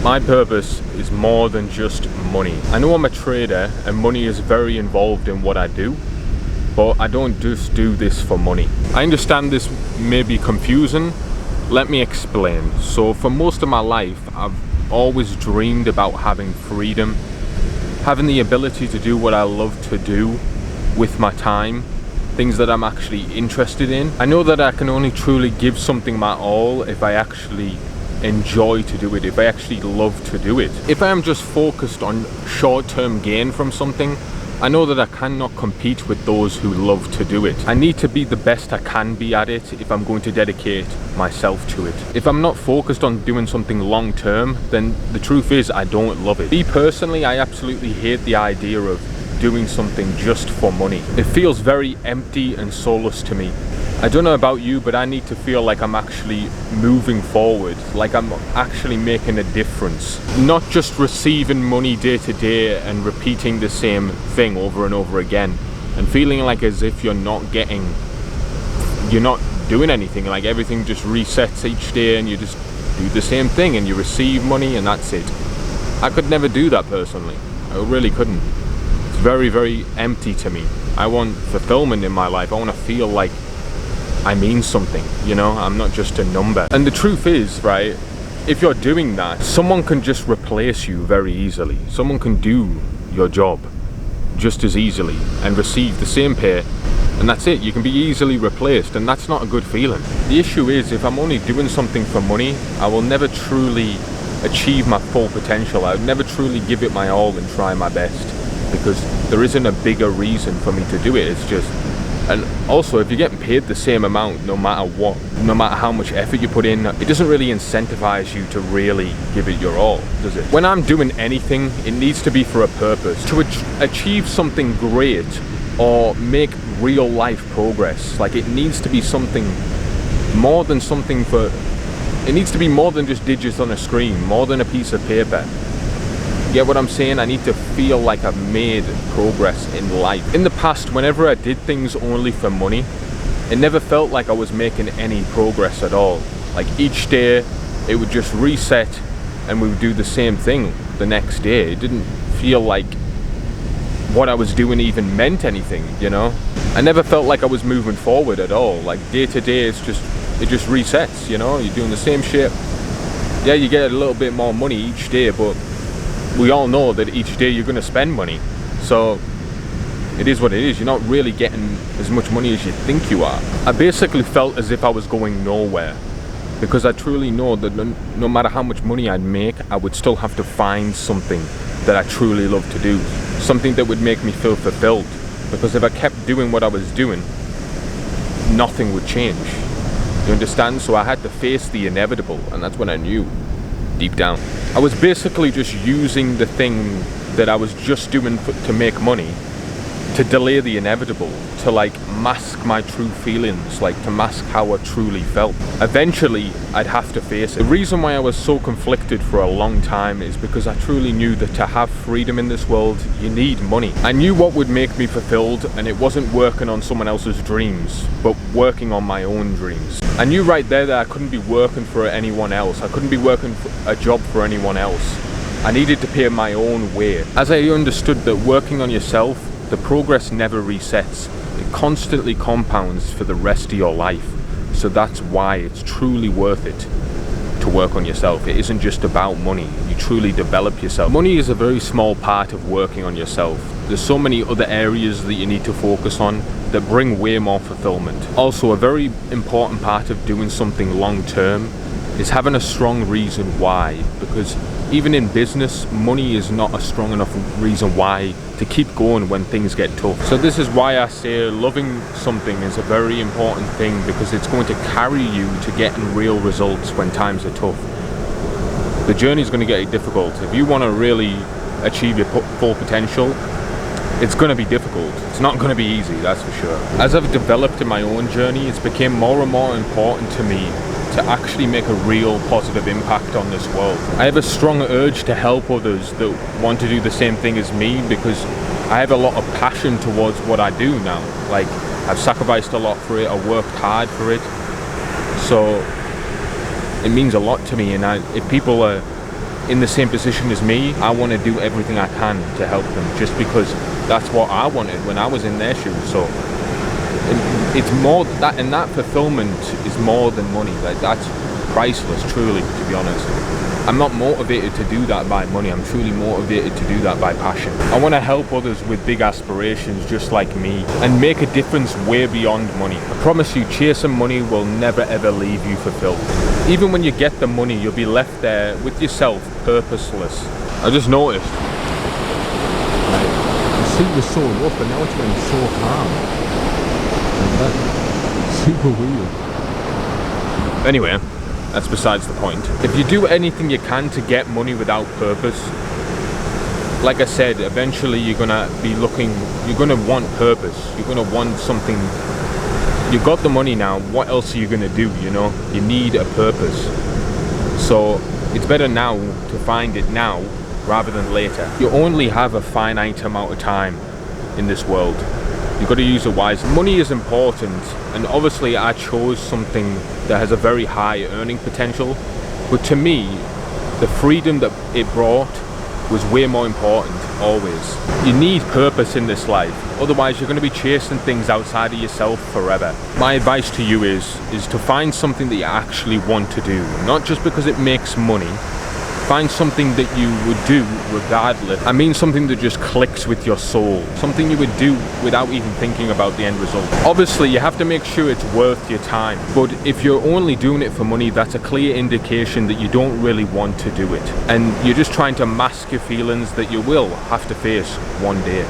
My purpose is more than just money. I know I'm a trader and money is very involved in what I do, but I don't just do this for money. I understand this may be confusing. Let me explain. So for most of my life, I've always dreamed about having freedom, having the ability to do what I love to do with my time, things that I'm actually interested in. I know that I can only truly give something my all if I actually enjoy to do it, if I actually love to do it. If I am just focused on short-term gain from something, I know that I cannot compete with those who love to do it. I need to be the best I can be at it if I'm going to dedicate myself to it. If I'm not focused on doing something long term, then the truth is I don't love it. Me personally, I absolutely hate the idea of doing something just for money. It feels very empty and soulless to me. I don't know about you, but I need to feel like I'm actually moving forward, like I'm actually making a difference. Not just receiving money day to day and repeating the same thing over and over again and feeling like as if you're not doing anything, like everything just resets each day and you just do the same thing and you receive money and that's it. I could never do that personally. I really couldn't. It's very, very empty to me. I want fulfillment in my life. I want to feel like I mean something, you know, I'm not just a number. And the truth is, right, if you're doing that, someone can just replace you very easily. Someone can do your job just as easily and receive the same pay, and that's it. You can be easily replaced, and that's not a good feeling. The issue is, if I'm only doing something for money, I will never truly achieve my full potential. I would never truly give it my all and try my best, because there isn't a bigger reason for me to do it. It's just, and also if you're getting paid the same amount no matter what, no matter how much effort you put in, it doesn't really incentivize you to really give it your all, does it? When I'm doing anything, it needs to be for a purpose. To achieve something great or make real life progress, like it needs to be something more than it needs to be more than just digits on a screen, more than a piece of paper. Get what I'm saying? I need to feel like I've made progress in life. In the past, whenever I did things only for money, it never felt like I was making any progress at all. Like each day, it would just reset and we would do the same thing the next day. It didn't feel like what I was doing even meant anything, you know? I never felt like I was moving forward at all. Like day to day, it just resets, you know? You're doing the same shit. Yeah, you get a little bit more money each day, but we all know that each day you're going to spend money, so it is what it is. You're not really getting as much money as you think you are. I basically felt as if I was going nowhere, because I truly know that no matter how much money I'd make, I would still have to find something that I truly love to do, something that would make me feel fulfilled, because if I kept doing what I was doing, nothing would change. You understand? So I had to face the inevitable, and that's when I knew deep down. I was basically just using the thing that I was just doing to make money to delay the inevitable, to like mask my true feelings, like to mask how I truly felt. Eventually, I'd have to face it. The reason why I was so conflicted for a long time is because I truly knew that to have freedom in this world, you need money. I knew what would make me fulfilled, and it wasn't working on someone else's dreams, but working on my own dreams. I knew right there that I couldn't be working for anyone else. I couldn't be working a job for anyone else. I needed to pay my own way. As I understood that working on yourself, the progress never resets. It constantly compounds for the rest of your life. So that's why it's truly worth it to work on yourself. It isn't just about money. You truly develop yourself. Money is a very small part of working on yourself. There's so many other areas that you need to focus on that bring way more fulfillment. Also, a very important part of doing something long term is having a strong reason why, because even in business, money is not a strong enough reason why to keep going when things get tough. So this is why I say loving something is a very important thing, because it's going to carry you to getting real results when times are tough. The journey is going to get difficult. If you want to really achieve your full potential, it's going to be difficult. It's not going to be easy, that's for sure. As I've developed in my own journey, it's become more and more important to me to actually make a real positive impact on this world. I have a strong urge to help others that want to do the same thing as me, because I have a lot of passion towards what I do now. Like, I've sacrificed a lot for it, I worked hard for it, so it means a lot to me. And if people are in the same position as me, I want to do everything I can to help them, just because that's what I wanted when I was in their shoes. So it's more that, and that fulfillment is more than money. Like, that's priceless, truly, to be honest. I'm not motivated to do that by money. I'm truly motivated to do that by passion. I want to help others with big aspirations just like me and make a difference way beyond money. I promise you, chasing money will never ever leave you fulfilled. Even when you get the money, you'll be left there with yourself, purposeless. I just noticed. Right. The sea was so rough and now it's getting so calm. Super weird. Anyway, that's besides the point. If you do anything you can to get money without purpose, like I said, eventually you're gonna be looking, you're gonna want purpose. You're gonna want something. You've got the money now, what else are you gonna do, you know? You need a purpose. So it's better now to find it now rather than later. You only have a finite amount of time in this world. You've got to use it wisely. Money is important, and obviously I chose something that has a very high earning potential, but to me, the freedom that it brought was way more important, always. You need purpose in this life, otherwise you're going to be chasing things outside of yourself forever. My advice to you is to find something that you actually want to do, not just because it makes money. Find something that you would do regardless. I mean something that just clicks with your soul. Something you would do without even thinking about the end result. Obviously, you have to make sure it's worth your time. But if you're only doing it for money, that's a clear indication that you don't really want to do it. And you're just trying to mask your feelings that you will have to face one day.